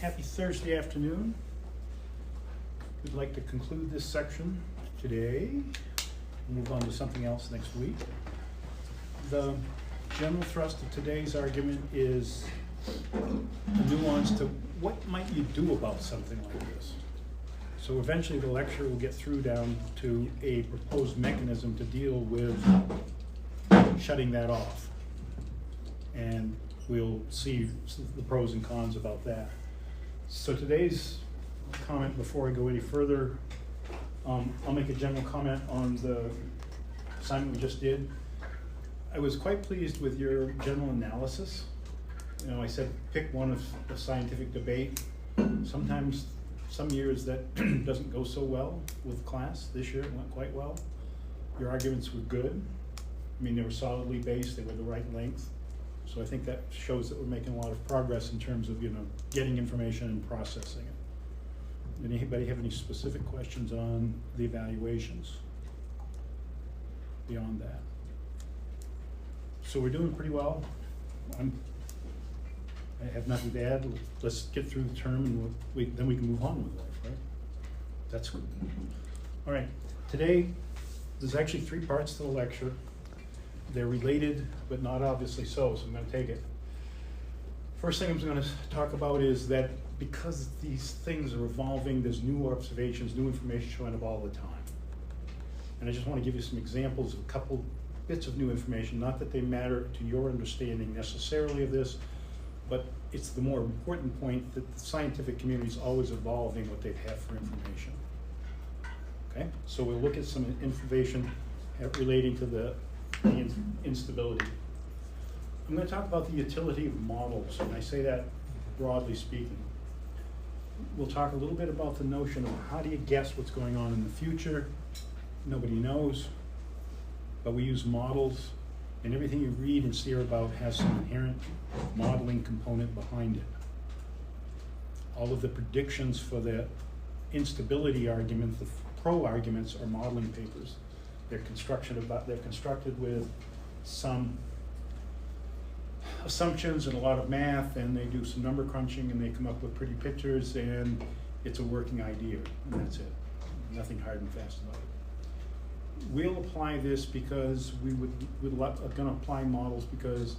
Happy Thursday afternoon. We'd like to conclude this section today. We'll move on to something else next week. The general thrust of today's argument is a nuance to what might you do about something like this. So eventually the lecture will get through down to a proposed mechanism to deal with shutting that off. And we'll see the pros and cons about that. So today's comment, before I go any further, I'll make a general comment on the assignment we just did. I was quite pleased with your general analysis. You know, I said pick one of the scientific debate. Sometimes, some years that doesn't go so well with class. This year it went quite well. Your arguments were good. I mean, they were solidly based, they were the right length. So I think that shows that we're making a lot of progress in terms of, getting information and processing it. Anybody have any specific questions on the evaluations beyond that? So we're doing pretty well. I have nothing to add. Let's get through the term and then we can move on with life, right? That's good. All right, today there's actually 3 parts to the lecture. They're related, but not obviously so I'm gonna take it. First thing I'm gonna talk about is that because these things are evolving, there's new observations, new information showing up all the time. And I just wanna give you some examples of a couple bits of new information, not that they matter to your understanding necessarily of this, but it's the more important point that the scientific community is always evolving what they have for information. Okay, so we'll look at some information relating to the instability. I'm going to talk about the utility of models, and I say that broadly speaking. We'll talk a little bit about the notion of how do you guess what's going on in the future. Nobody knows, but we use models, and everything you read and see about has some inherent modeling component behind it. All of the predictions for the instability argument, the pro arguments, are modeling papers. They're constructed with some assumptions and a lot of math, and they do some number crunching, and they come up with pretty pictures, and it's a working idea, and that's it. Nothing hard and fast about it. We'll apply this because we're going to apply models because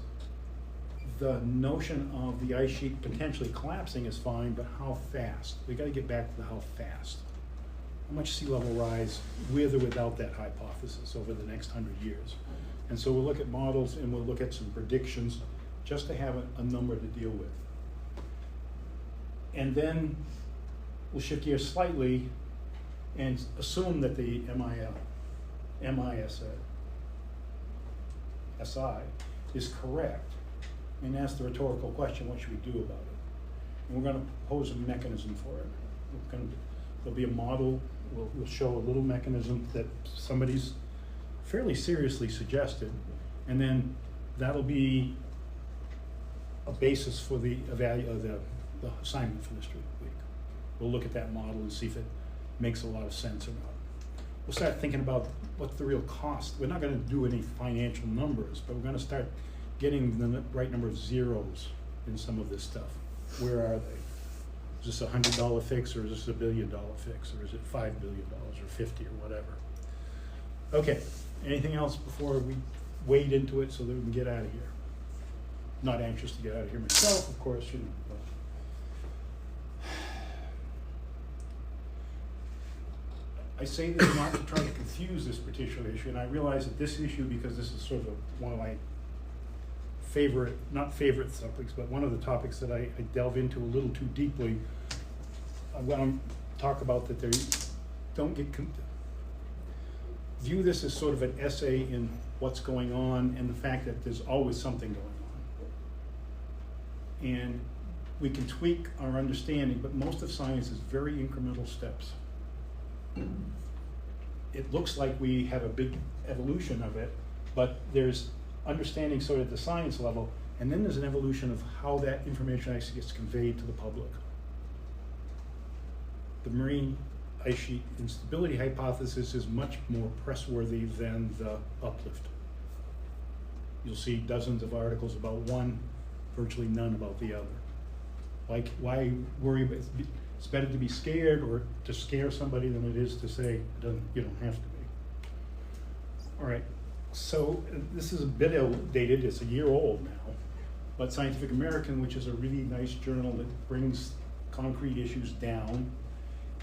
the notion of the ice sheet potentially collapsing is fine, but how fast? We got to get back to the how fast. How much sea level rise with or without that hypothesis over the next 100 years. And so we'll look at models and we'll look at some predictions just to have a number to deal with. And then we'll shift gears slightly and assume that the SI is correct, and ask the rhetorical question, what should we do about it? And we're going to propose a mechanism for it. There'll be a model. We'll show a little mechanism that somebody's fairly seriously suggested, and then that'll be a basis for the assignment for this week. We'll look at that model and see if it makes a lot of sense or not. We'll start thinking about what's the real cost. We're not going to do any financial numbers, but we're going to start getting the right number of zeros in some of this stuff. Where are they? Is this a $100 fix, or is this a $1 billion fix, or is it $5 billion or 50 or whatever? Okay, anything else before we wade into it so that we can get out of here? Not anxious to get out of here myself, of course, but I say this not to try to confuse this particular issue, and I realize that this issue, because this is sort of one of my not favorite topics, but one of the topics that I delve into a little too deeply. I want to talk about that they don't get view this as sort of an essay in what's going on and the fact that there's always something going on. And we can tweak our understanding, but most of science is very incremental steps. It looks like we have a big evolution of it, but there's understanding sort of at the science level, and then there's an evolution of how that information actually gets conveyed to the public. The marine ice sheet instability hypothesis is much more press-worthy than the uplift. You'll see dozens of articles about one, virtually none about the other. Why worry about, it's better to be scared or to scare somebody than it is to say, you don't have to be. All right, so this is a bit outdated, it's a year old now, but Scientific American, which is a really nice journal that brings concrete issues down,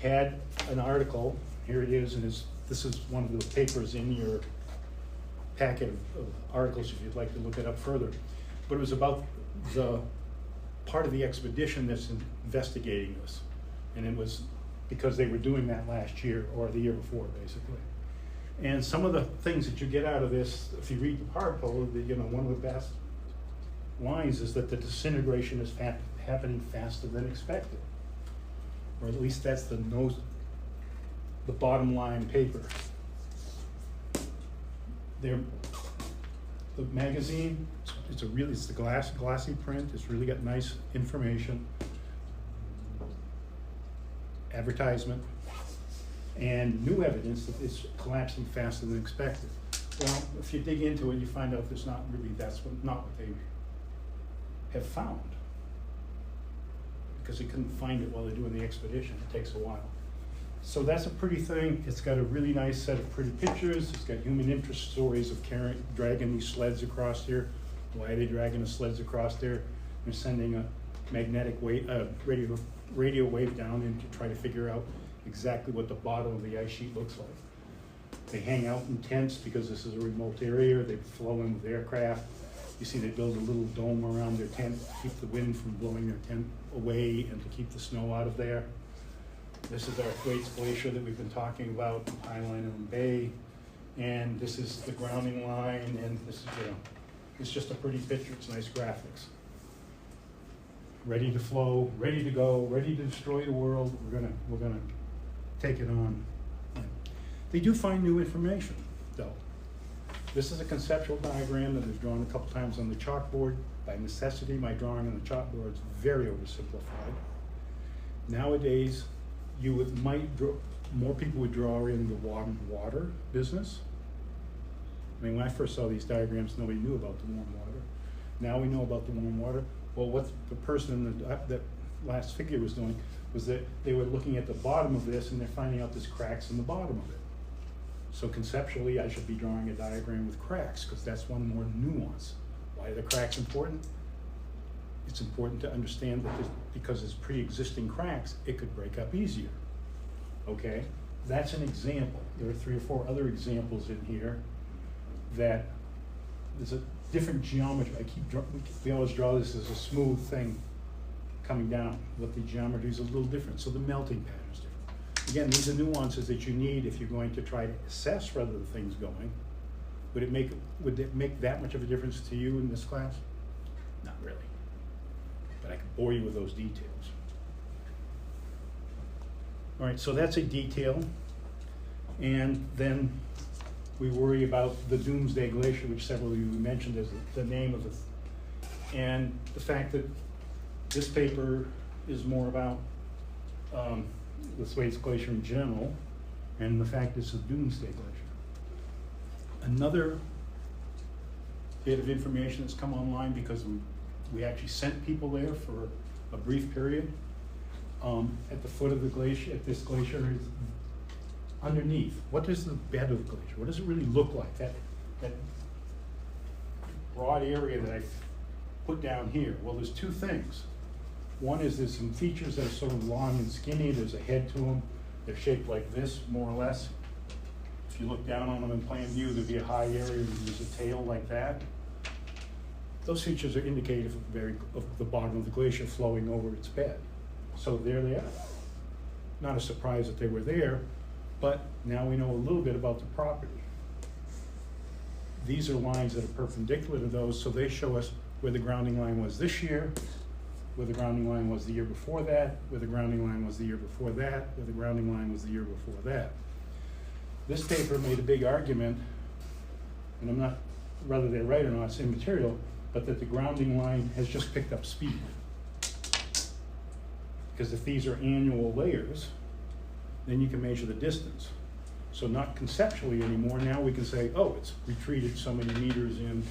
had an article, here it is, and this is one of the papers in your packet of articles if you'd like to look it up further. But it was about the part of the expedition that's investigating this. And it was because they were doing that last year or the year before, basically. And some of the things that you get out of this, if you read the article, one of the best lines is that the disintegration is happening faster than expected. Or at least that's the bottom line paper. The magazine, it's the glossy print, it's really got nice information, advertisement, and new evidence that it's collapsing faster than expected. Well, if you dig into it, you find out that's not what they have found, because they couldn't find it while they're doing the expedition. It takes a while. So that's a pretty thing. It's got a really nice set of pretty pictures. It's got human interest stories of dragging these sleds across here. Why are they dragging the sleds across there? They're sending a magnetic wave, radio wave down in to try to figure out exactly what the bottom of the ice sheet looks like. They hang out in tents because this is a remote area. They flow in with aircraft. You see they build a little dome around their tent to keep the wind from blowing their tent away and to keep the snow out of there. This is our Thwaites Glacier that we've been talking about in Pine Island Bay. And this is the grounding line, and this is, it's just a pretty picture. It's nice graphics. Ready to flow, ready to go, ready to destroy the world. We're gonna take it on. They do find new information, though. This is a conceptual diagram that is drawn a couple times on the chalkboard. By necessity, my drawing on the chalkboard is very oversimplified. Nowadays, more people would draw in the warm water business. I mean, when I first saw these diagrams, nobody knew about the warm water. Now we know about the warm water. Well, what the person in that last figure was doing was that they were looking at the bottom of this and they're finding out there's cracks in the bottom of it. So conceptually, I should be drawing a diagram with cracks because that's one more nuance. Why are the cracks important? It's important to understand that because it's pre-existing cracks, it could break up easier. Okay, that's an example. There are 3 or 4 other examples in here that there's a different geometry. We always draw this as a smooth thing coming down, but the geometry is a little different. So the melting pattern is different. Again, these are nuances that you need if you're going to try to assess whether the thing's going. Would it make that much of a difference to you in this class? Not really. But I could bore you with those details. All right, so that's a detail. And then we worry about the Doomsday Glacier, which several of you mentioned as the name of it. And the fact that this paper is more about the Thwaites Glacier in general, and the fact it's a Doomsday Glacier. Another bit of information that's come online because we actually sent people there for a brief period. At the foot of the glacier, at this glacier, is underneath. What is the bed of the glacier? What does it really look like? That broad area that I put down here. Well, there's 2 things. One is there's some features that are sort of long and skinny. There's a head to them. They're shaped like this, more or less. If you look down on them in plain view, there'd be a high area and there's a tail like that. Those features are indicative of the bottom of the glacier flowing over its bed. So there they are. Not a surprise that they were there, but now we know a little bit about the property. These are lines that are perpendicular to those, so they show us where the grounding line was this year, where the grounding line was the year before that, where the grounding line was the year before that, where the grounding line was the year before that. This paper made a big argument, and I'm not, whether they're right or not, it's immaterial, but that the grounding line has just picked up speed. Because if these are annual layers, then you can measure the distance. So not conceptually anymore, now we can say, oh, it's retreated so many meters in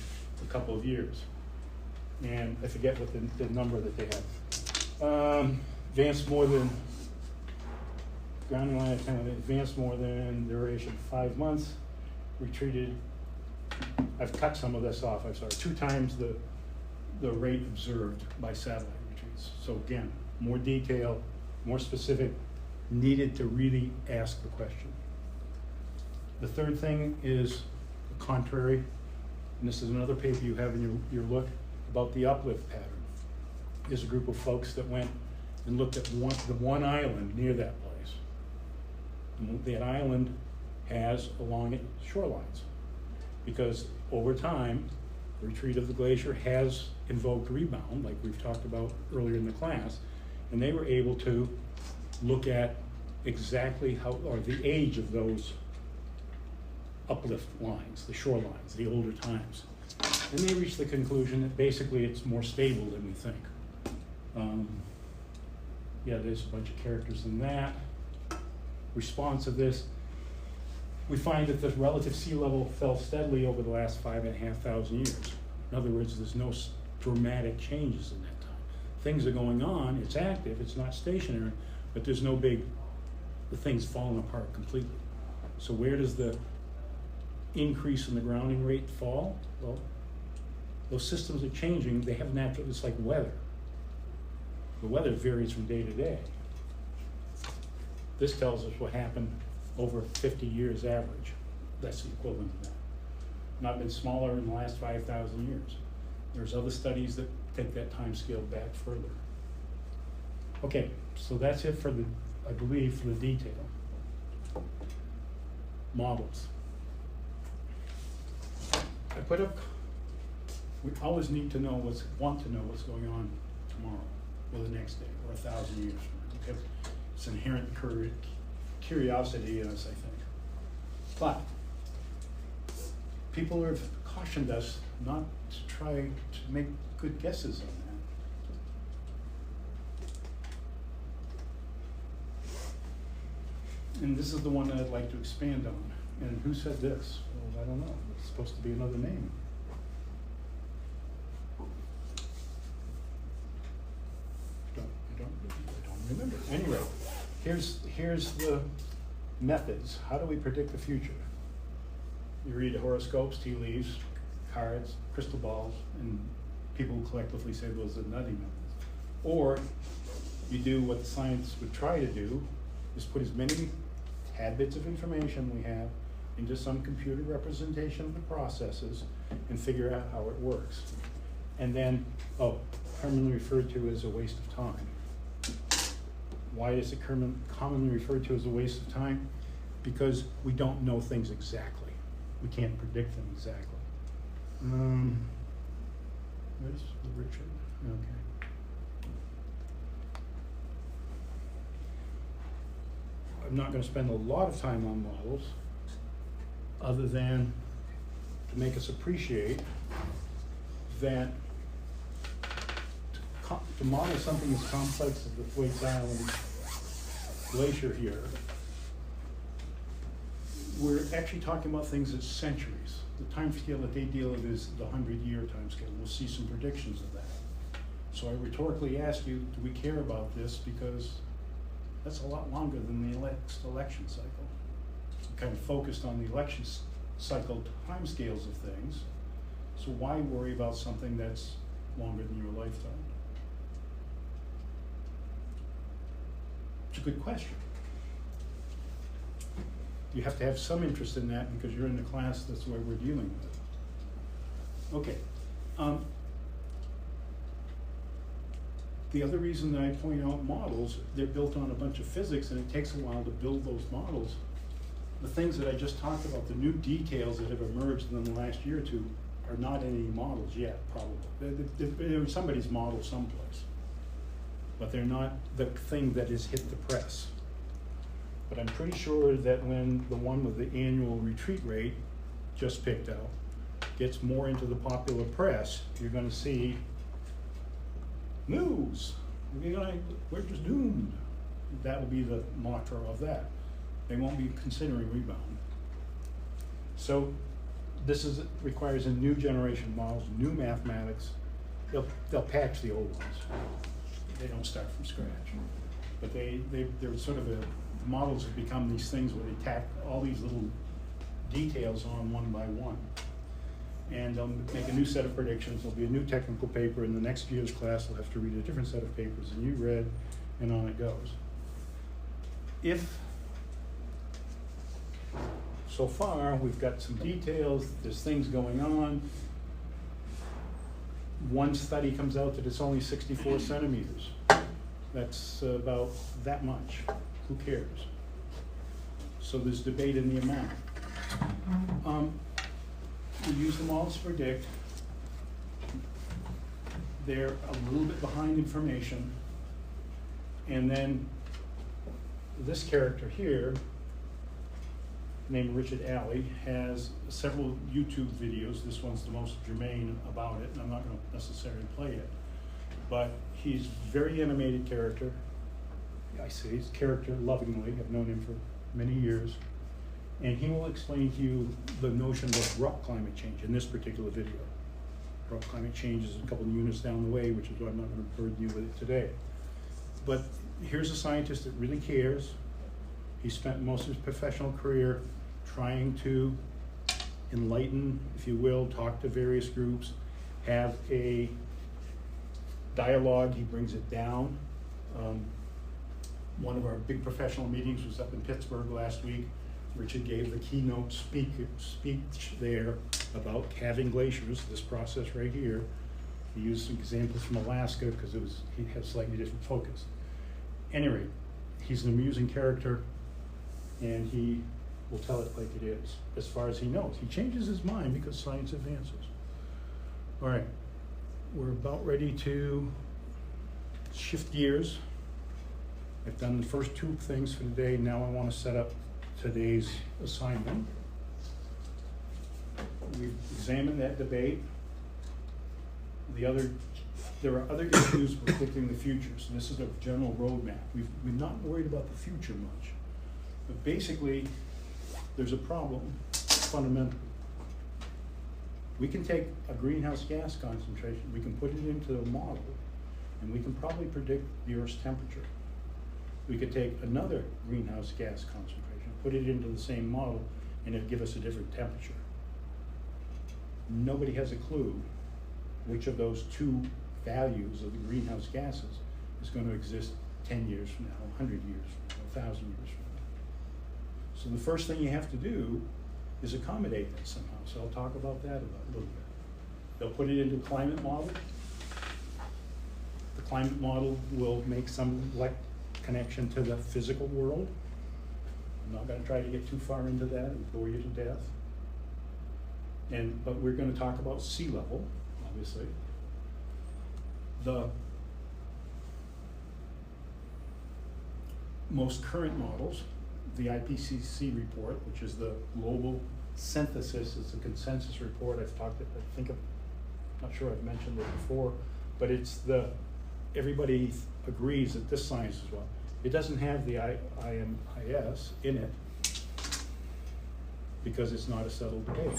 a couple of years. And I forget what the number that they have. Advanced more than, grounding line of time advanced more than duration 5 months, retreated, I've cut some of this off, I'm sorry, 2 times the rate observed by satellite retreats. So again, more detail, more specific, needed to really ask the question. The third thing is the contrary, and this is another paper you have in your look about the uplift pattern. There's a group of folks that went and looked at the one island near that place. And that island has along it shorelines, because over time, the retreat of the glacier has invoked rebound, like we've talked about earlier in the class, and they were able to look at exactly how, or the age of those uplift lines, the shorelines, the older times. And they reached the conclusion that basically it's more stable than we think. Yeah, there's a bunch of characters in that. Response of this, we find that the relative sea level fell steadily over the last 5,500 years. In other words, there's no dramatic changes in that time. Things are going on, it's active, it's not stationary, but there's no big, the thing's falling apart completely. So where does the increase in the grounding rate fall? Well, those systems are changing, they have natural, it's like weather. The weather varies from day to day. This tells us what happened over 50 years average. That's the equivalent of that. Not been smaller in the last 5,000 years. There's other studies that take that time scale back further. Okay, so that's it for the, I believe, for the detail. Models. I put up, we always need to know want to know what's going on tomorrow, or the next day, or 1,000 years from now, because it's inherent curiosity in us, I think. But people have cautioned us not to try to make good guesses on that. And this is the one that I'd like to expand on. And who said this? Well, I don't know. It's supposed to be another name. I don't remember. Anyway, here's the methods. How do we predict the future? You read horoscopes, tea leaves, cards, crystal balls, and people collectively say those are nutty methods. Or you do what the scientists would try to do, is put as many bits of information we have into some computer representation of the processes and figure out how it works. And then, commonly referred to as a waste of time. Why is it commonly referred to as a waste of time? Because we don't know things exactly. We can't predict them exactly. Where's the Richard? Okay. I'm not going to spend a lot of time on models, other than to make us appreciate that to model something as complex as the Thwaites Island glacier here, we're actually talking about things that's centuries. The time scale that they deal with is the 100-year time scale. We'll see some predictions of that. So I rhetorically ask you, do we care about this? Because that's a lot longer than the next election cycle. We're kind of focused on the election cycle time scales of things. So why worry about something that's longer than your lifetime? It's a good question. You have to have some interest in that because you're in the class that's what we're dealing with. Okay. The other reason that I point out models, they're built on a bunch of physics and it takes a while to build those models. The things that I just talked about, the new details that have emerged in the last year or two are not in any models yet, probably. They're in somebody's model someplace. But they're not the thing that has hit the press. But I'm pretty sure that when the one with the annual retreat rate, just picked out, gets more into the popular press, you're going to see news. We're just doomed. That will be the mantra of that. They won't be considering rebound. So this requires a new generation of models, new mathematics. They'll patch the old ones. They don't start from scratch. But they're sort of models have become these things where they tack all these little details on one by one. And they'll make a new set of predictions. There'll be a new technical paper. In the next year's class, they'll have to read a different set of papers than you read, and on it goes. So far, we've got some details, there's things going on. One study comes out that it's only 64 centimeters. That's about that much. Who cares? So there's debate in the amount. We use the models to predict. They're a little bit behind information. And then this character here, named Richard Alley, has several YouTube videos. This one's the most germane about it, and I'm not going to necessarily play it. But he's a very animated character. I say his character lovingly. I've known him for many years. And he will explain to you the notion of abrupt climate change in this particular video. Abrupt climate change is a couple of units down the way, which is why I'm not going to burden you with it today. But here's a scientist that really cares. He spent most of his professional career trying to enlighten, if you will, talk to various groups, have a dialogue. He brings it down. One of our big professional meetings was up in Pittsburgh last week. Richard gave the keynote speech there about calving glaciers, this process right here. He used some examples from Alaska because he had a slightly different focus. Anyway, he's an amusing character, and he will tell it like it is, as far as he knows. He changes his mind because science advances. All right, we're about ready to shift gears. I've done the first two things for today. Now I want to set up today's assignment. We've examined that debate. There are other issues predicting the future, so this is a general roadmap. We're not worried about the future much, but basically, there's a problem fundamentally. We can take a greenhouse gas concentration, we can put it into a model, and we can probably predict the Earth's temperature. We could take another greenhouse gas concentration, put it into the same model, and it'd give us a different temperature. Nobody has a clue which of those two values of the greenhouse gases is going to exist 10 years from now, 100 years from now, 1,000 years from now. So the first thing you have to do is accommodate that somehow. So I'll talk about that a little bit. They'll put it into a climate model. The climate model will make some connection to the physical world. I'm not going to try to get too far into that and bore you to death. But we're going to talk about sea level, obviously. The most current models, the IPCC report, which is the global synthesis, it's a consensus report. Not sure I've mentioned it before, but everybody agrees that this science is well. It doesn't have the IMIS in it because it's not a settled debate.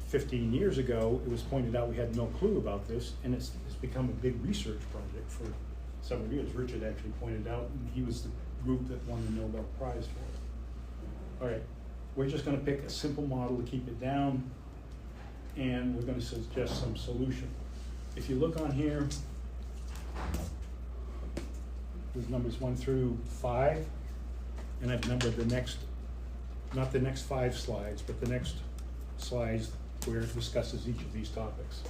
15 years ago, it was pointed out we had no clue about this, and it's become a big research project for several years. Richard actually pointed out, and he was the group that won the Nobel Prize for it. All right, we're just going to pick a simple model to keep it down, and we're going to suggest some solution. If you look on here, there's numbers 1 through 5, and I've numbered not the next 5 slides, but the next slides where it discusses each of these topics.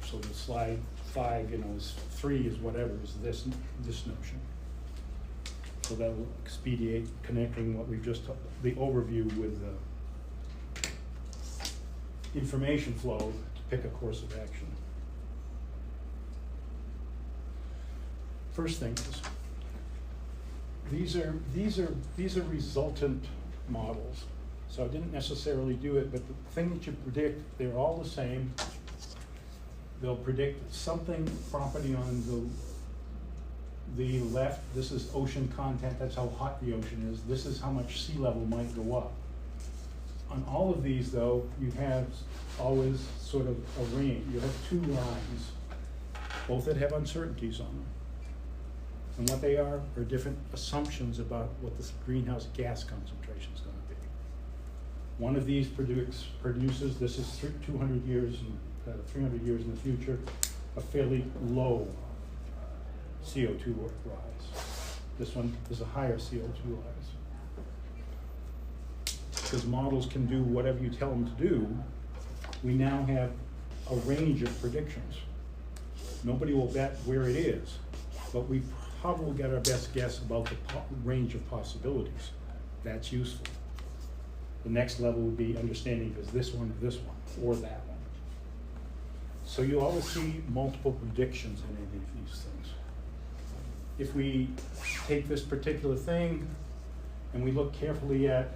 So the slide 5, is 3 is whatever, is this notion. So that will expedite connecting what we've just, the overview with the information flow to pick a course of action. First thing is, these are resultant models. So I didn't necessarily do it, but the thing that you predict, they're all the same. They'll predict something property on the left. This is ocean content, that's how hot the ocean is. This is how much sea level might go up. On all of these though, you have always sort of a range. You have 2 lines. both that have uncertainties on them. And what they are different assumptions about what this greenhouse gas concentration is going to be. One of these produces, this is 200 years and 300 years in the future, a fairly low CO2 rise. This one is a higher CO2 rise. Because models can do whatever you tell them to do, we now have a range of predictions. Nobody will bet where it is, but we probably get our best guess about the range of possibilities. That's useful. The next level would be understanding is this one, or that one. So you always see multiple predictions in any of these things. If we take this particular thing and we look carefully at,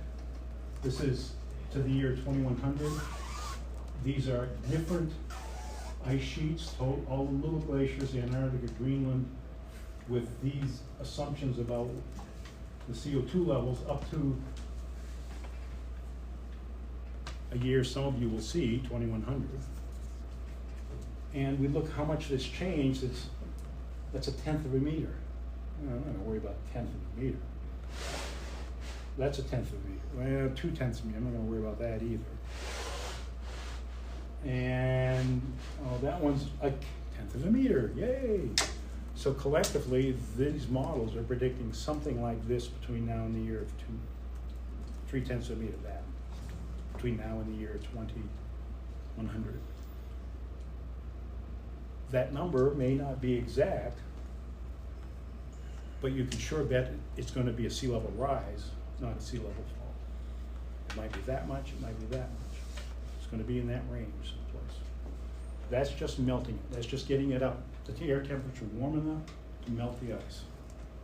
this is to the year 2100, these are different ice sheets, all the little glaciers, Antarctica, Greenland, with these assumptions about the CO2 levels up to a year some of you will see, 2100. And we look how much this changed, that's a tenth of a meter. I'm not gonna worry about a tenth of a meter. That's a tenth of a meter. Well, 2/10 of a meter, I'm not gonna worry about that either. And that one's a tenth of a meter, yay! So collectively, these models are predicting something like this between now and the year of 3/10 of a meter, that, between now and the year 2100. That number may not be exact, but you can sure bet it's going to be a sea level rise, not a sea level fall. It might be that much, it might be that much. It's going to be in that range someplace. That's just melting it, that's just getting it up. The air temperature warm enough to melt the ice.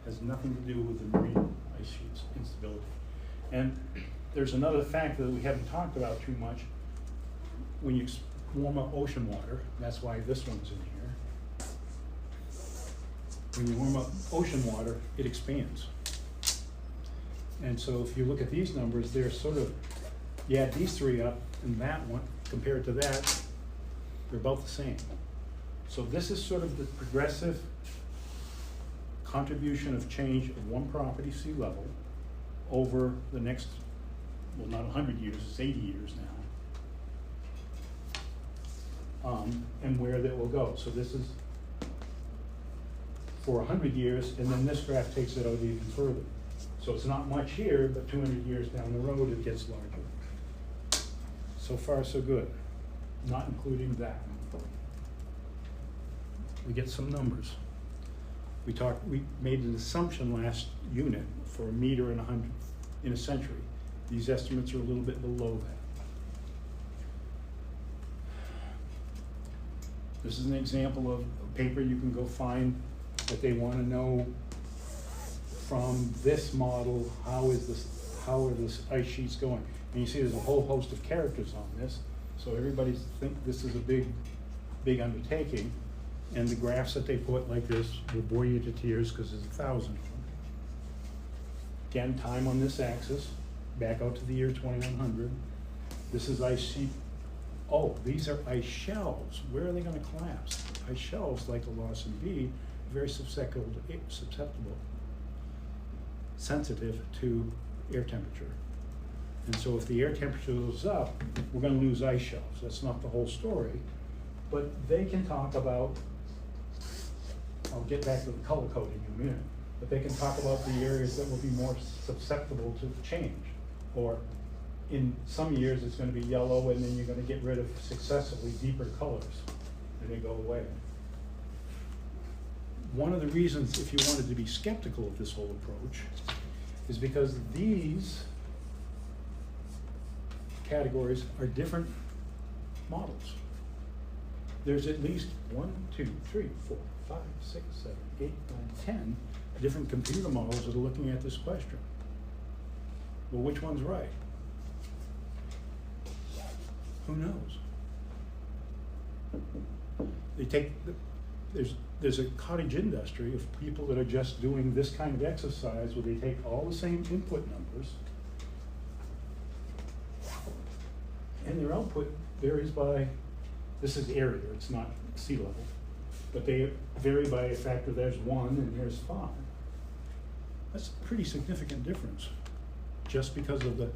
Has nothing to do with the marine ice sheets instability. And there's another factor that we haven't talked about too much. When you warm up ocean water, that's why this one's in here. When you warm up ocean water, it expands. And so if you look at these numbers, they're sort of, you add these three up and that one, compared to that, they're about the same. So this is sort of the progressive contribution of change of one property sea level over the next, well, not 100 years, it's 80 years now. And where that will go. So this is for 100 years, and then this graph takes it out even further. So it's not much here, but 200 years down the road, it gets larger. So far, so good. Not including that. We get some numbers. We made an assumption last unit for a meter in 100 in a century. These estimates are a little bit below that. This is an example of a paper you can go find that they want to know from this model, how are this ice sheets going? And you see there's a whole host of characters on this, so everybody think this is a big undertaking. And the graphs that they put like this will bore you to tears because there's 1,000 of them. Again, time on this axis, back out to the year 2100. This is ice sheet. Oh, these are ice shelves. Where are they going to collapse? Ice shelves, like the Lawson B, very susceptible, sensitive to air temperature. And so if the air temperature goes up, we're going to lose ice shelves. That's not the whole story. But they can talk about, I'll get back to the color coding in a minute, but they can talk about the areas that will be more susceptible to change. Or in some years it's going to be yellow, and then you're going to get rid of successively deeper colors, and they go away. One of the reasons, if you wanted to be skeptical of this whole approach, is because these categories are different models. There's at least 1, 2, 3, 4, 5, 6, 7, 8, 9, 10 different computer models that are looking at this question. Well, which one's right? Who knows? They take there's a cottage industry of people that are just doing this kind of exercise where they take all the same input numbers and their output varies by, this is area, it's not sea level, but they vary by a factor. There's 1 and here's 5. That's a pretty significant difference, just because of the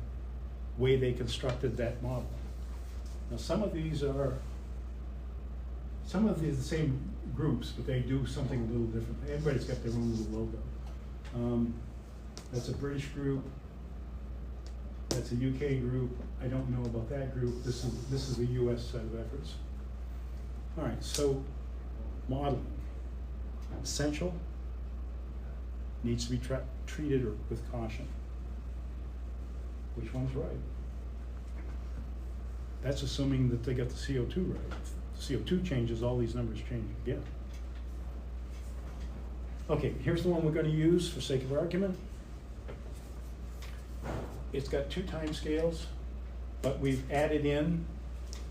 way they constructed that model. Now, some of these are the same groups, but they do something a little different. Everybody's got their own little logo. That's a British group. That's a UK group. I don't know about that group. This is the US set of efforts. All right, so modeling. Essential, needs to be treated with caution. Which one's right? That's assuming that they got the CO2 right. If the CO2 changes, all these numbers change again. Okay, here's the one we're going to use for sake of argument. It's got 2 time scales, but we've added in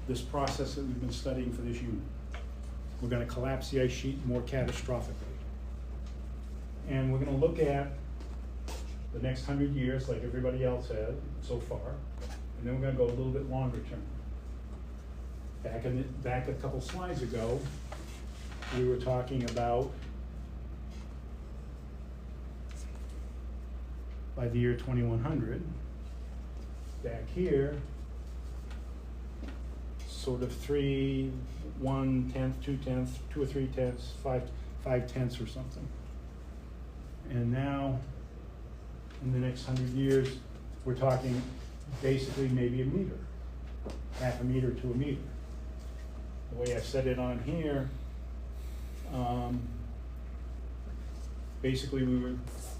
this process that we've been studying for this unit. We're going to collapse the ice sheet more catastrophically. And we're going to look at the next 100 years, like everybody else has so far, and then we're going to go a little bit longer term. Back a couple slides ago, we were talking about by the year 2100. Back here, sort of 3, 1/10, 2/10, 2 or 3/10, 5/10 or something. And now, in the next 100 years, we're talking basically maybe a meter, half a meter to a meter. The way I set it on here, basically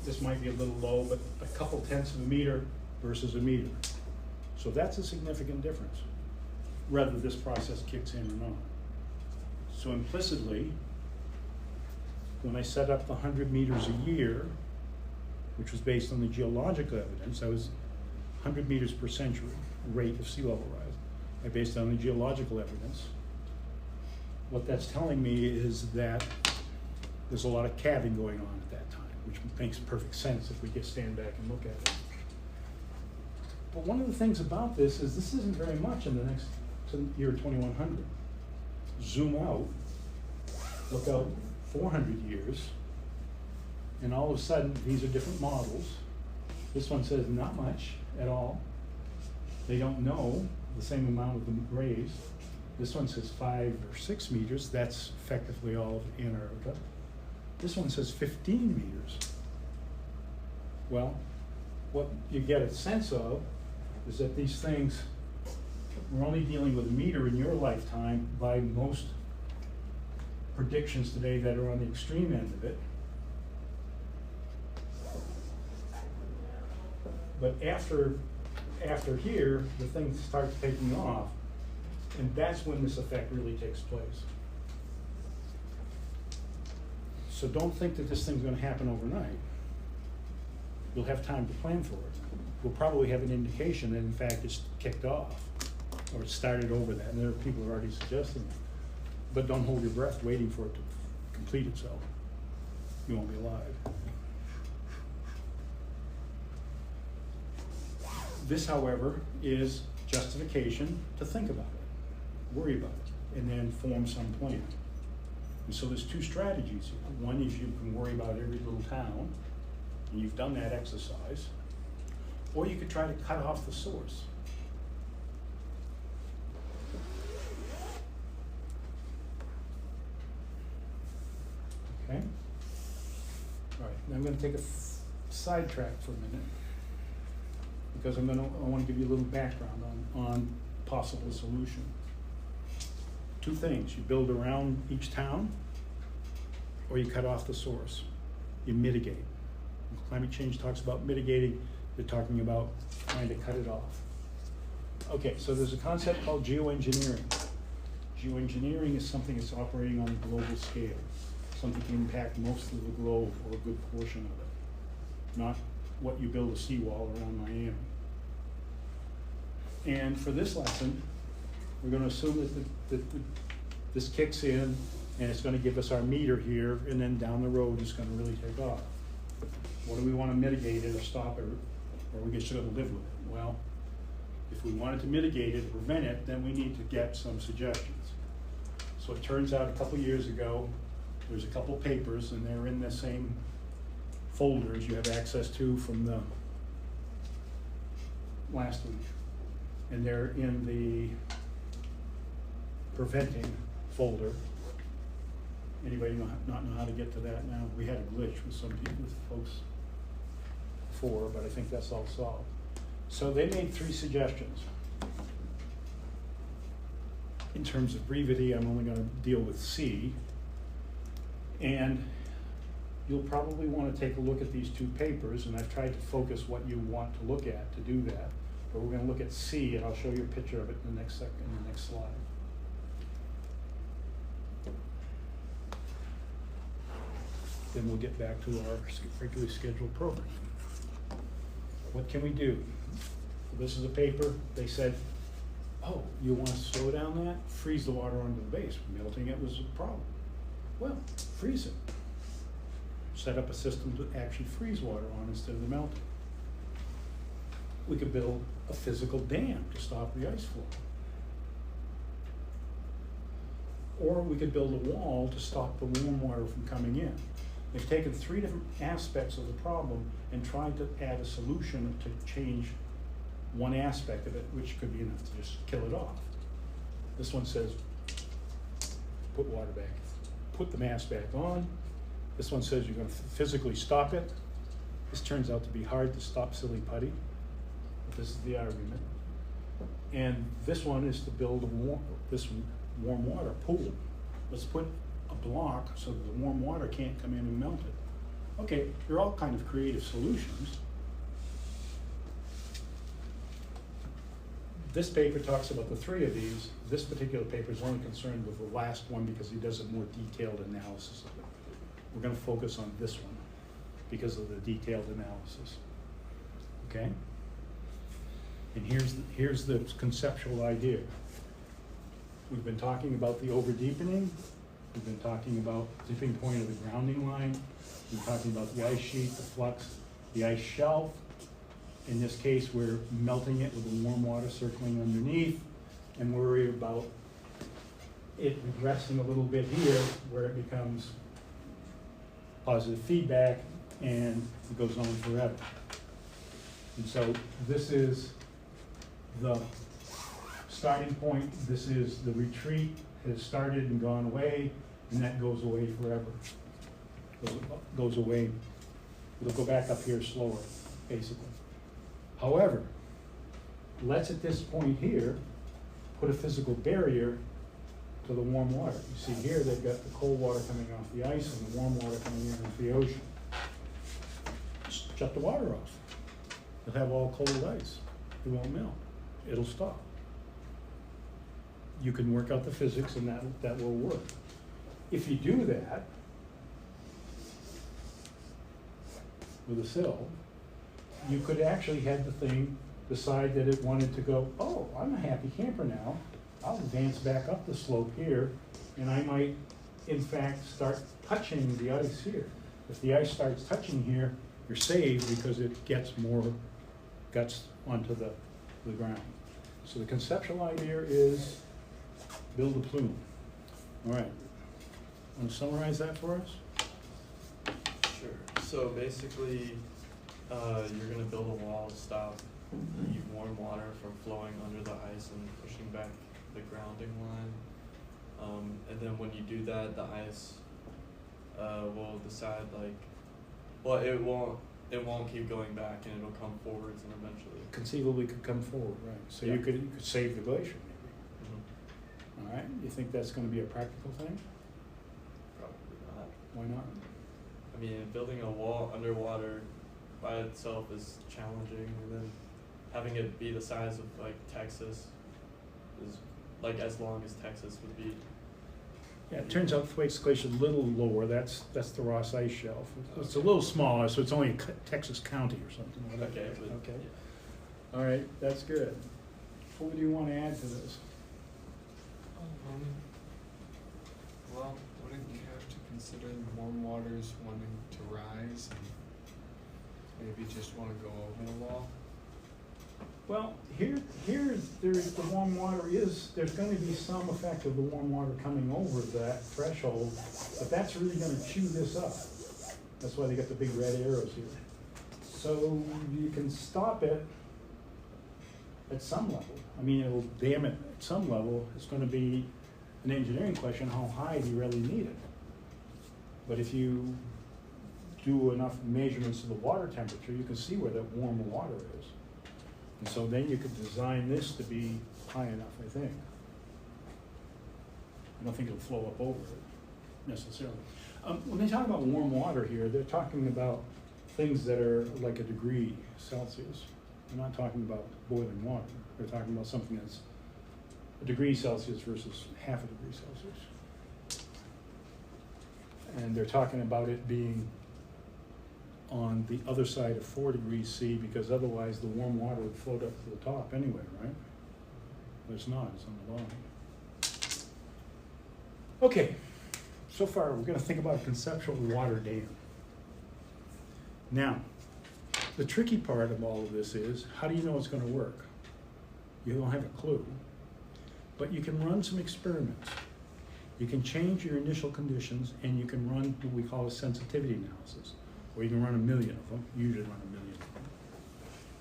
this might be a little low, but a couple tenths of a meter versus a meter. So that's a significant difference, whether this process kicks in or not. So implicitly, when I set up the 100 meters a year, which was based on the geological evidence, that was 100 meters per century rate of sea level rise. I based it on the geological evidence. What that's telling me is that there's a lot of calving going on at that time, which makes perfect sense if we just stand back and look at it. But one of the things about this isn't very much in the next year 2100. Zoom out, look out 400 years, and all of a sudden, these are different models. This one says not much at all. They don't know the same amount of the rays. This one says 5 or 6 meters. That's effectively all of Antarctica. This one says 15 meters. Well, what you get a sense of is that these things, we're only dealing with a meter in your lifetime by most predictions today that are on the extreme end of it. But after here, the thing starts taking off, and that's when this effect really takes place. So don't think that this thing's going to happen overnight. You'll have time to plan for it. We'll probably have an indication that in fact it's kicked off, or it started over that, and there are people who are already suggesting it. But don't hold your breath waiting for it to complete itself. You won't be alive. This, however, is justification to think about it, worry about it, and then form some plan. And so there's 2 strategies here. One is you can worry about every little town, and you've done that exercise, or you could try to cut off the source. Okay? All right, now I'm going to take a sidetrack for a minute, because I want to give you a little background on possible solution. 2 things: you build around each town, or you cut off the source. You mitigate. When climate change talks about mitigating, they're talking about trying to cut it off. Okay, so there's a concept called geoengineering. Geoengineering is something that's operating on a global scale. Something can impact most of the globe, or a good portion of it. Not what you build a seawall around Miami. And for this lesson, we're going to assume that this kicks in, and it's going to give us our meter here, and then down the road it's going to really take off. What do we want to mitigate it or stop it, or we just going to live with it? Well, if we wanted to mitigate it or prevent it, then we need to get some suggestions. So it turns out a couple years ago, There's a couple papers, and they're in the same folders you have access to from the last week. And they're in the preventing folder. Anybody not know how to get to that now? We had a glitch with some people, with folks before, but I think that's all solved. So they made 3 suggestions. In terms of brevity, I'm only going to deal with C. And you'll probably want to take a look at these 2 papers, and I've tried to focus what you want to look at to do that. But we're going to look at C, and I'll show you a picture of it in the next slide. Then we'll get back to our regularly scheduled program. What can we do? This is a paper. They said, oh, you want to slow down that? Freeze the water under the base. Melting it was a problem. Well, freeze it. Set up a system to actually freeze water on instead of the melting. We could build a physical dam to stop the ice flow. Or we could build a wall to stop the warm water from coming in. They've taken 3 different aspects of the problem and tried to add a solution to change one aspect of it, which could be enough to just kill it off. This one says, put water back, put the mass back on. This one says you're going to physically stop it. This turns out to be hard to stop silly putty, but this is the argument. And this one is to build this warm water pool. Let's put a block so that the warm water can't come in and melt it. Okay, they're all kind of creative solutions. This paper talks about the 3 of these. This particular paper is only concerned with the last one because he does a more detailed analysis of it. We're going to focus on this one because of the detailed analysis. Okay? And here's the conceptual idea. We've been talking about the over-deepening. We've been talking about the tipping point of the grounding line. We've been talking about the ice sheet, the flux, the ice shelf. In this case, we're melting it with the warm water circling underneath, and worry about it regressing a little bit here where it becomes positive feedback and it goes on forever. And so this is the starting point. This is the retreat. It has started and gone away, and that goes away forever. Goes away. It'll go back up here slower, basically. However, let's at this point here put a physical barrier to the warm water. You see here they've got the cold water coming off the ice and the warm water coming in off the ocean. Just shut the water off. You'll have all cold ice. It won't melt. It'll stop. You can work out the physics and that will work. If you do that with a sill, you could actually have the thing decide that it wanted to go, oh, I'm a happy camper now. I'll advance back up the slope here, and I might, in fact, start touching the ice here. If the ice starts touching here, you're saved because it gets more guts onto the ground. So the conceptual idea is build a plume. All right. Want to summarize that for us? Sure. So basically, you're going to build a wall to stop the warm water from flowing under the ice and pushing back the grounding line. And then when you do that, the ice will decide it won't keep going back, and it'll come forwards and eventually. Conceivably could come forward, right? So yeah. you could save the glacier, maybe. Mm-hmm. All right. You think that's going to be a practical thing? Probably not. Why not? I mean, building a wall underwater by itself is challenging, and then having it be the size of Texas is as long as Texas would be. Yeah, it turns out the Thwaites Glacier is a little lower. That's the Ross Ice Shelf. It's a little smaller, so it's only Texas County or something like that. Okay. Okay. Yeah. All right, that's good. What do you want to add to this? Well, wouldn't you have to consider warm waters wanting to rise and maybe just want to go over the wall? Well, there's the warm water there's gonna be some effect of the warm water coming over that threshold, but that's really gonna chew this up. That's why they got the big red arrows here. So you can stop it at some level. I mean, it'll dam it at some level. It's gonna be an engineering question, how high do you really need it? But if you do enough measurements of the water temperature, you can see where that warm water is. And so then you could design this to be high enough, I think. I don't think it'll flow up over it necessarily. When they talk about warm water here, they're talking about things that are like a degree Celsius. They're not talking about boiling water. They're talking about something that's a degree Celsius versus half a degree Celsius. And they're talking about it being on the other side of 4 degrees C, because otherwise the warm water would float up to the top anyway, right? But it's not, it's on the bottom. Okay, so far we're gonna think about a conceptual water dam. Now, the tricky part of all of this is, how do you know it's gonna work? You don't have a clue, but you can run some experiments. You can change your initial conditions, and you can run what we call a sensitivity analysis, or you can run 1,000,000 of them, usually run 1,000,000 of them.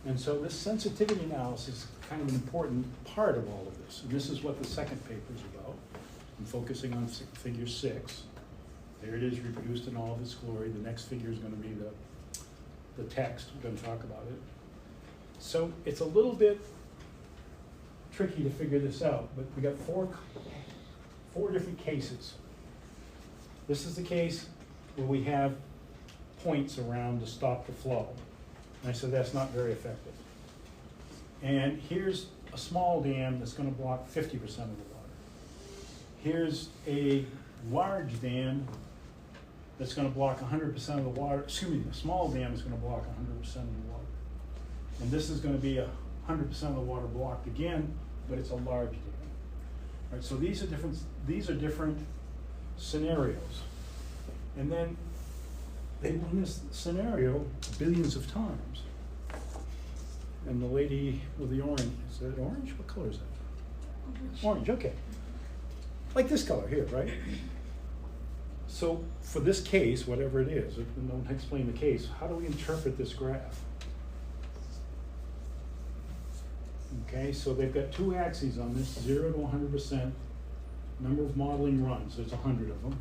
And so this sensitivity analysis is kind of an important part of all of this, and this is what the second paper is about. I'm focusing on figure 6. There it is, reproduced in all of its glory. The next figure is going to be the text. We're going to talk about it. So it's a little bit tricky to figure this out, but we got four different cases. This is the case where we have points around to stop the flow. And I said that's not very effective. And here's a small dam that's going to block 50% of the water. Here's a large dam that's going to block 100% of the water. Excuse me, a small dam is going to block 100% of the water. And this is going to be 100% of the water blocked again, but it's a large dam. All right, so these are different scenarios. And then they run this scenario billions of times. And the lady with the orange, is that orange? What color is that? Orange, okay. Like this color here, right? So for this case, whatever it is, don't explain the case, how do we interpret this graph? Okay, so they've got 2 axes on this, 0 to 100%, number of modeling runs, there's 100 of them.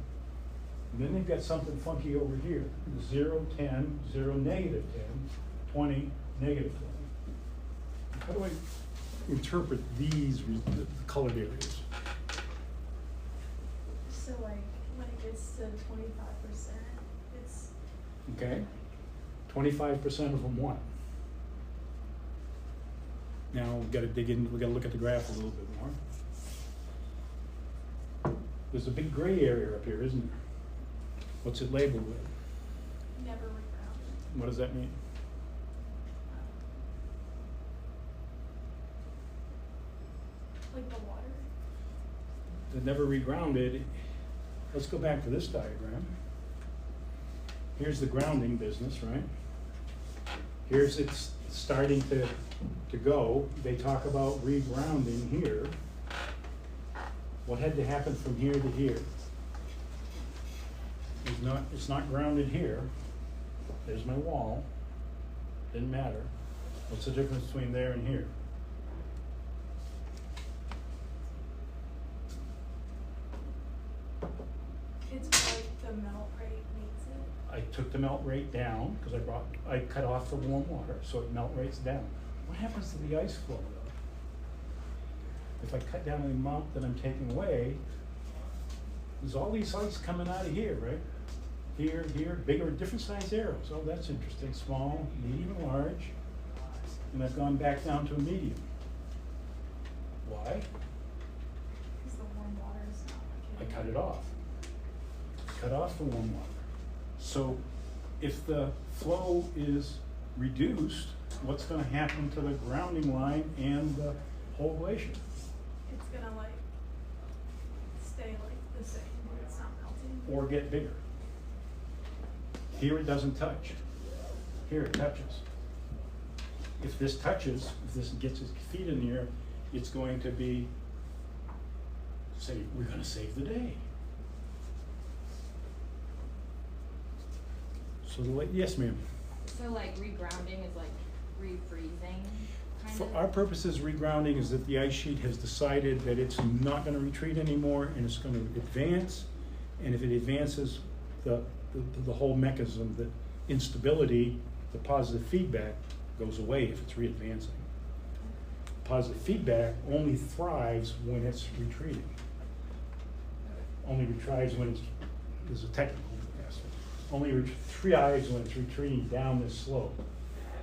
And then they've got something funky over here, 0, 10, 0, negative 10, 20, negative 20. How do I interpret these colored areas? So like when it gets to 25%, it's... Okay, 25% of them what? Now we've got to dig in, we've got to look at the graph a little bit more. There's a big gray area up here, isn't there? What's it labeled with? Never regrounded. What does that mean? Like the water. The never regrounded, let's go back to this diagram. Here's the grounding business, right? Here's it's starting to go. They talk about regrounding here. What had to happen from here to here? It's not grounded here. There's my wall. Didn't matter. What's the difference between there and here? It's like the melt rate makes it. I took the melt rate down because I cut off the warm water, so it melt rates down. What happens to the ice flow though? If I cut down the amount that I'm taking away, there's all these ice coming out of here, right? Here, bigger, different size arrows. Oh, that's interesting. Small, medium, large. And I've gone back down to a medium. Why? Because the warm water is not like I cut it off. Cut off the warm water. So if the flow is reduced, what's going to happen to the grounding line and the whole glacier? It's gonna like stay like the same when it's not melting. Or get bigger. Here it doesn't touch. Here it touches. if this touches, if this gets its feet in here, it's going to be, say, we're gonna save the day. So the way, yes, ma'am. So like regrounding is like refreezing, kind For of? our purposes, regrounding is that the ice sheet has decided that it's not gonna retreat anymore and it's gonna advance. And if it advances, the whole mechanism, the instability, the positive feedback goes away if it's re-advancing. Positive feedback only thrives when it's retreating. Only thrives when it's, there's a technical aspect. Only thrives when it's retreating down this slope.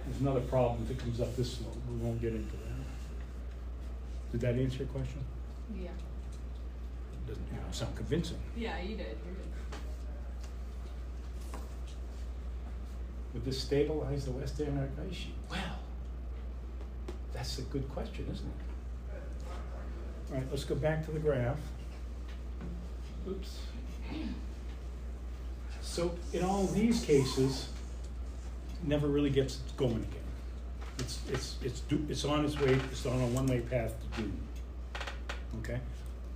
There's another problem if it comes up this slope. We won't get into that. Did that answer your question? Yeah. Doesn't sound convincing. Yeah, you did. You did. Would this stabilize the West Antarctic ice sheet? Well, that's a good question, isn't it? All right, let's go back to the graph. Oops. So in all these cases, never really gets going again. It's on its way. It's on a one-way path to doom. Okay,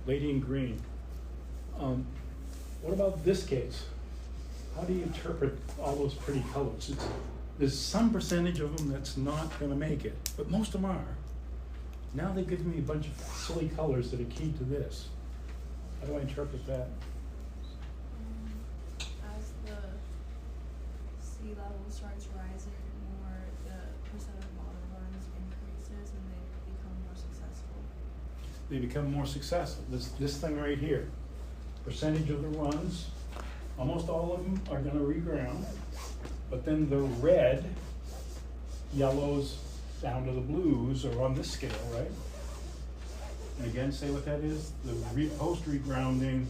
lady in green. What about this case? How do you interpret all those pretty colors? There's some percentage of them that's not going to make it, but most of them are. Now they've given me a bunch of silly colors that are key to this. How do I interpret that? As the sea level starts rising more, the percent of water runs increases and they become more successful. They become more successful. This thing right here, percentage of the runs, almost all of them are going to reground, but then the red, yellows down to the blues are on this scale, right? And again, say what that is, the post-regrounding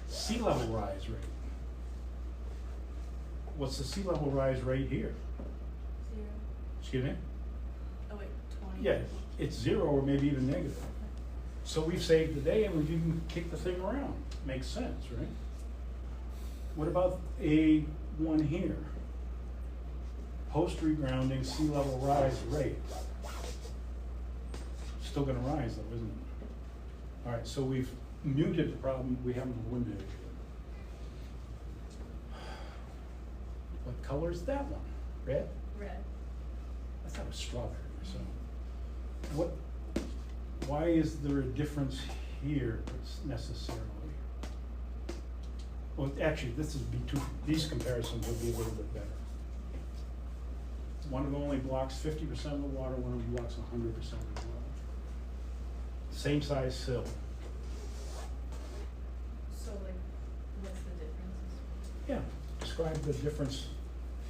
sea level rise rate. What's the sea level rise rate here? 0. Excuse me? Oh wait, 20. Yeah, it's 0 or maybe even negative. So we've saved the day and we've even kicked the thing around. Makes sense, right? What about A1 here? Post-regrounding sea level rise rate. Still gonna rise though, isn't it? All right, so we've muted the problem, we haven't eliminated it. What color is that one? Red? Red. I thought it was strawberry, so. Why is there a difference here necessarily? Well, actually, these comparisons would be a little bit better. One of them only blocks 50% of the water, one of them blocks 100% of the water. Same size sill. So like, what's the difference? Yeah, describe the difference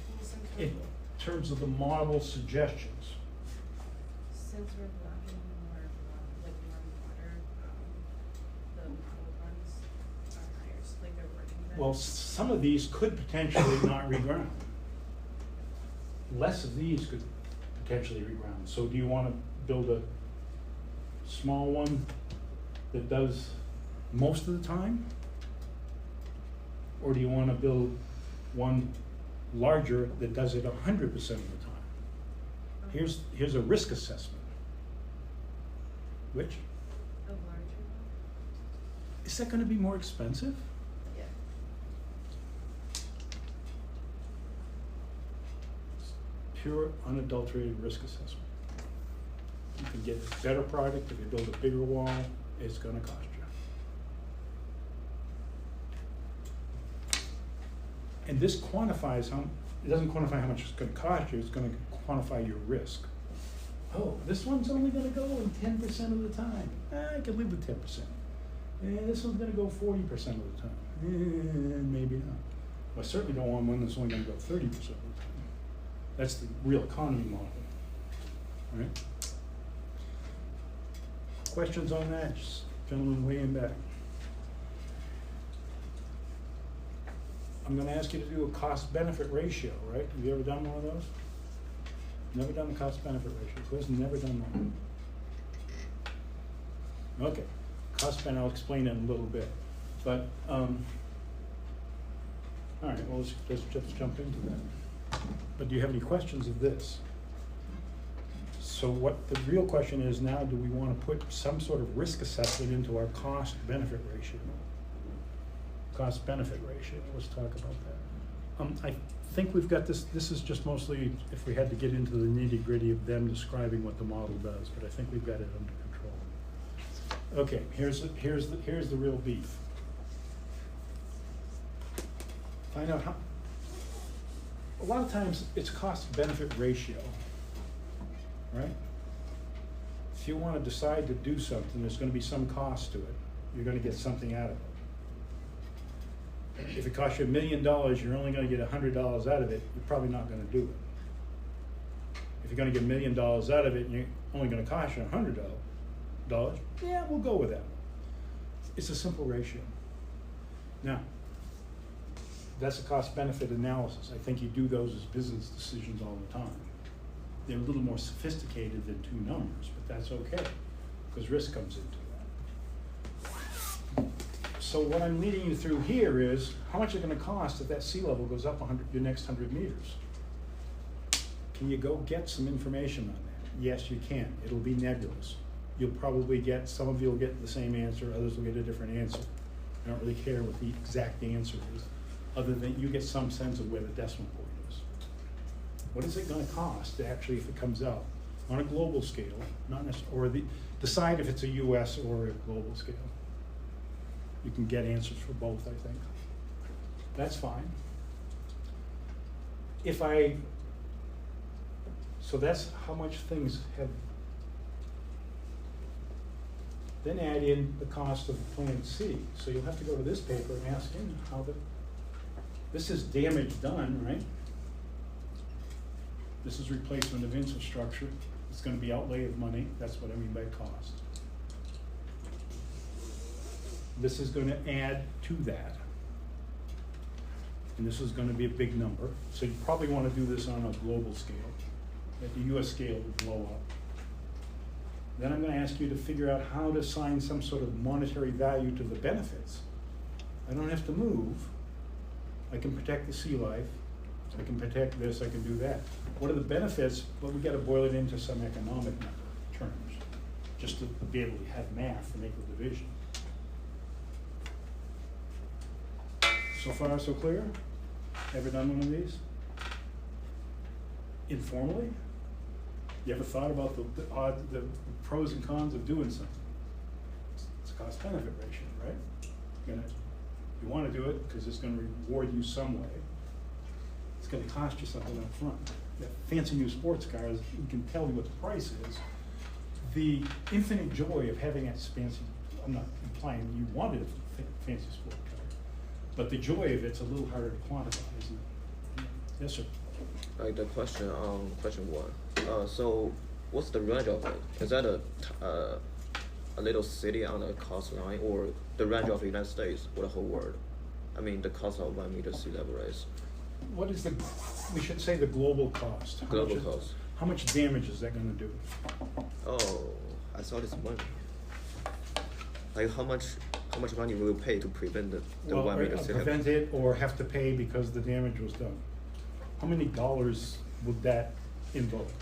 Well, since in terms of the model suggestions. we're blocking more water, the cold runs are higher, so like they're working better. Well, some of these could potentially not reground. Less of these could potentially reground. So do you want to build a small one that does most of the time? Or do you want to build one larger that does it 100% of the time? Here's a risk assessment. Which? The larger one? Is that going to be more expensive? Yeah. Pure, unadulterated risk assessment. You can get a better product if you build a bigger wall, it's gonna cost you. And this quantifies it doesn't quantify how much it's gonna cost you, it's gonna quantify your risk. Oh, this one's only gonna go in 10% of the time. I can live with 10%. And this one's gonna go 40% of the time. Maybe not. Well, I certainly don't want one that's only gonna go 30% of the time. That's the real economy model, right? Questions on that? Just gentlemen way in back. I'm gonna ask you to do a cost-benefit ratio, right? Have you ever done one of those? Never done the cost-benefit ratio. Who has never done one? Okay, cost-benefit, I'll explain it in a little bit. But, all right, well, let's just jump into that. But do you have any questions of this? So what the real question is now, do we wanna put some sort of risk assessment into our cost-benefit ratio? Cost-benefit ratio, let's talk about that. I think we've got this is just mostly if we had to get into the nitty-gritty of them describing what the model does, but I think we've got it under control. Okay, here's the real beef. Find out how, a lot of times it's cost-benefit ratio, right? If you wanna decide to do something, there's gonna be some cost to it. You're gonna get something out of it. If it costs you $1 million, you're only gonna get $100 out of it, you're probably not gonna do it. If you're gonna get $1 million out of it and you're only gonna cost you $100, yeah, we'll go with that. It's a simple ratio. Now, that's a cost-benefit analysis. I think you do those as business decisions all the time. They're a little more sophisticated than two numbers, but that's okay, because risk comes into that. So what I'm leading you through here is, how much is it gonna cost if that sea level goes up your next 100 meters? Can you go get some information on that? Yes, you can. It'll be nebulous. You'll probably get, some of you will get the same answer, others will get a different answer. I don't really care what the exact answer is, other than you get some sense of where the decimal point is. What is it gonna cost to actually, if it comes out on a global scale, not necessarily, or decide if it's a US or a global scale. You can get answers for both, I think. That's fine. So that's how much things have, then add in the cost of Plan C. So you'll have to go to this paper and ask him how this is damage done, right? This is replacement of infrastructure. It's gonna be outlay of money. That's what I mean by cost. This is gonna add to that. And this is gonna be a big number. So you probably wanna do this on a global scale. At the US scale would blow up. Then I'm gonna ask you to figure out how to assign some sort of monetary value to the benefits. I don't have to move. I can protect the sea life. I can protect this, I can do that. What are the benefits? Well, we gotta boil it into some economic terms, just to be able to have math and make the division. So far, so clear? Ever done one of these? Informally? You ever thought about the pros and cons of doing something? It's a cost-benefit ratio, right? You wanna do it because it's gonna reward you some way. It's gonna cost you something up front. That fancy new sports cars, you can tell you what the price is. The infinite joy of having that fancy, I'm not implying you wanted a fancy sport car, but the joy of it's a little harder to quantify, isn't it? Yes, sir. Like the question one. So what's the range of it? Is that a little city on the coastline, or the range of the United States or the whole world? I mean, the cost of 1 meter sea level rise. What is we should say the global cost. Global cost. How much damage is that gonna do? Oh, I thought it's money. Like how much money will you pay to prevent the 1 meter sea level? Prevent it or have to pay because the damage was done. How many dollars would that involve?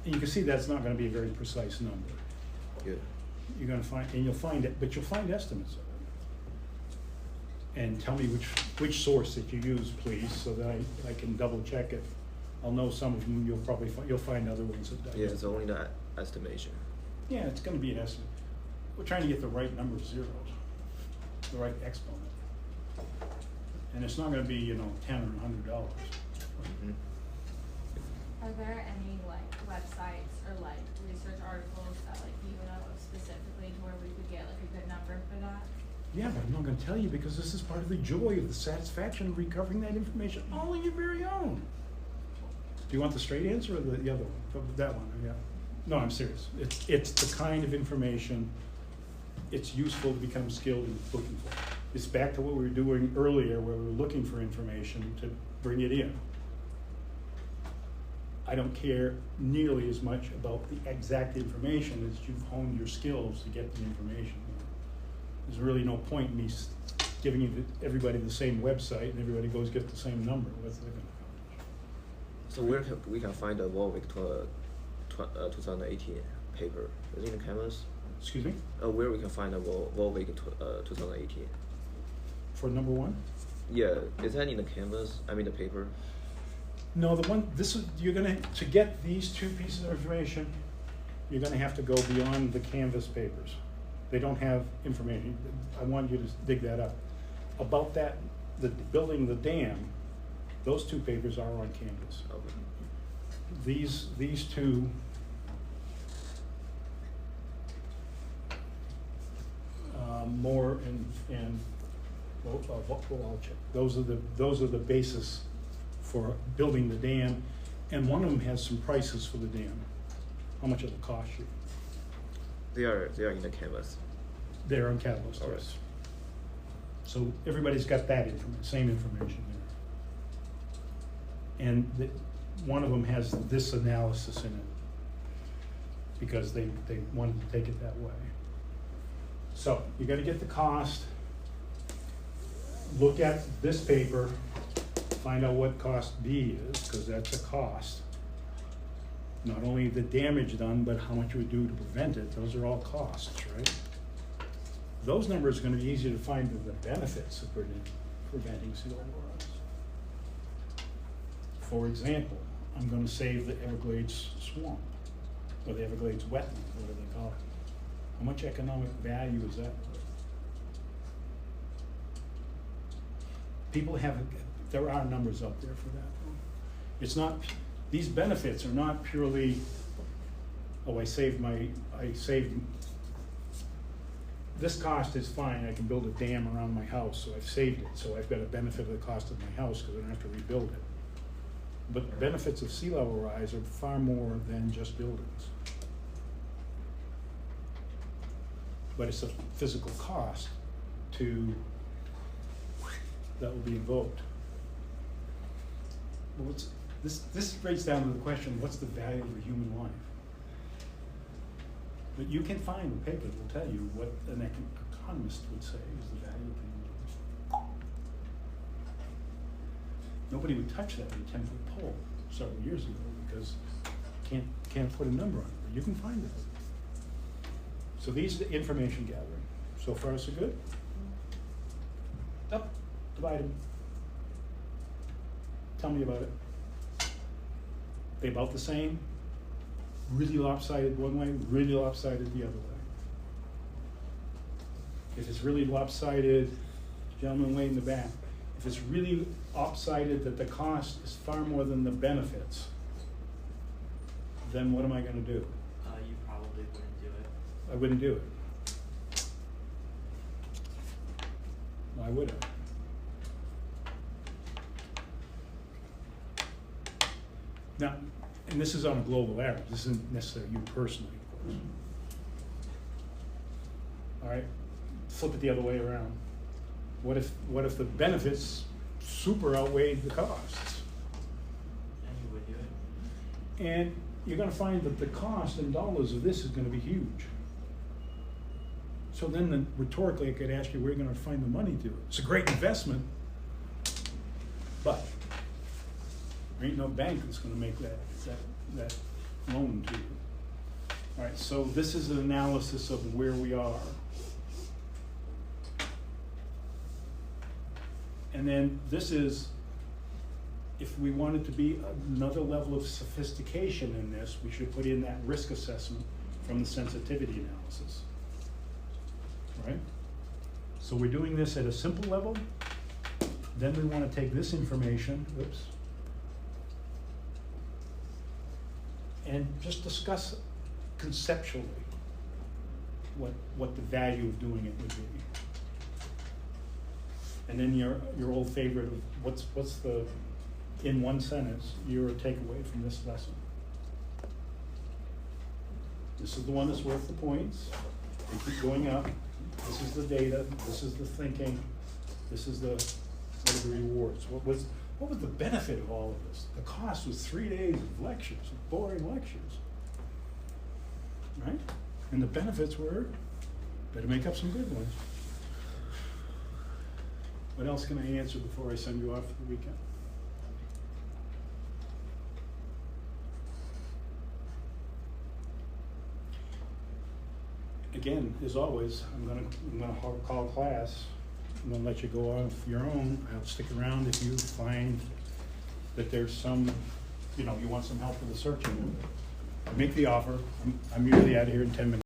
And you can see that's not gonna be a very precise number. Yeah. You're gonna find, and you'll find it, but you'll find estimates of it. And tell me which source that you use, please, so that I can double check it. I'll know some of them, you'll find other ones that don't. Yeah, it's only the estimation. Yeah, it's gonna be an estimate. We're trying to get the right number of zeros, the right exponent. And it's not gonna be, $10 or $100. Mm-hmm. Are there any websites or research articles that you know of specifically to where we could get a good number for that? Yeah, but I'm not gonna tell you because this is part of the joy of the satisfaction of recovering that information all on your very own. Do you want the straight answer or the other one? That one, yeah. No, I'm serious. It's the kind of information it's useful to become skilled in looking for. It's back to what we were doing earlier where we were looking for information to bring it in. I don't care nearly as much about the exact information as you've honed your skills to get the information. There's really no point in me giving everybody the same website and everybody goes get the same number. What's that gonna accomplish? So where we can find the Warwick 2018 paper? Is it in the canvas? Excuse me? Where we can find the Volvic 2018? For number one? Yeah, is that in the canvas? I mean the paper? No, the one, this is, you're gonna, to get these two pieces of information, you're gonna have to go beyond the Canvas papers. They don't have information. I want you to dig that up. About that, the building the dam, those two papers are on Canvas. Okay. These two, more and I'll check. Those are the basis for building the dam, and one of them has some prices for the dam. How much it'll cost you? They are in the canvas. They're on Catalyst, All right. yes. So everybody's got that same information there. And one of them has this analysis in it because they wanted to take it that way. So you got to get the cost, look at this paper, find out what cost B is, because that's a cost. Not only the damage done, but how much it would do to prevent it. Those are all costs, right? Those numbers are going to be easier to find than the benefits of preventing sea level rise. For example, I'm going to save the Everglades swamp, or the Everglades wetland, whatever they call it. How much economic value is that? People have, there are numbers out there for that. It's not, these benefits are not purely, oh, I saved, this cost is fine, I can build a dam around my house, so I've saved it, so I've got a benefit of the cost of my house because I don't have to rebuild it. But the benefits of sea level rise are far more than just buildings. But it's a physical cost that will be invoked. Well, this breaks down to the question, what's the value of a human life? But you can find a paper that will tell you what an economist would say is the value of human life. Nobody would touch that with a 10-foot pole several years ago because can't put a number on it, but you can find it. So these are the information gathering. So far, so good? Up, divide them. Tell me about it. They about the same? Really lopsided one way, really lopsided the other way. If it's really lopsided, gentleman way in the back, if it's really lopsided that the cost is far more than the benefits, then what am I going to do? You probably wouldn't do it. I wouldn't do it. Why would I? Now, and this is on a global average. This isn't necessarily you personally, of course. All right, flip it the other way around. What if the benefits super outweighed the costs? And you would do it. And you're going to find that the cost in dollars of this is going to be huge. So then rhetorically, I could ask you, where are you going to find the money to it? It's a great investment, but there ain't no bank that's going to make that loan to you. All right, so this is an analysis of where we are. And then this is, if we wanted to be another level of sophistication in this, we should put in that risk assessment from the sensitivity analysis. Right? So we're doing this at a simple level. Then we want to take this information, and just discuss conceptually what the value of doing it would be. And then your old favorite of what's the, in one sentence, your takeaway from this lesson. This is the one that's worth the points. They keep going up. This is the data. This is the thinking. This is what are the rewards. What was the benefit of all of this? The cost was 3 days of lectures, of boring lectures, right? And the benefits were, better make up some good ones. What else can I answer before I send you off for the weekend? again, as always, I'm gonna call class. I'm gonna let you go off your own. I'll stick around if you find that there's some, you want some help with the searching. Make the offer. I'm usually out of here in 10 minutes.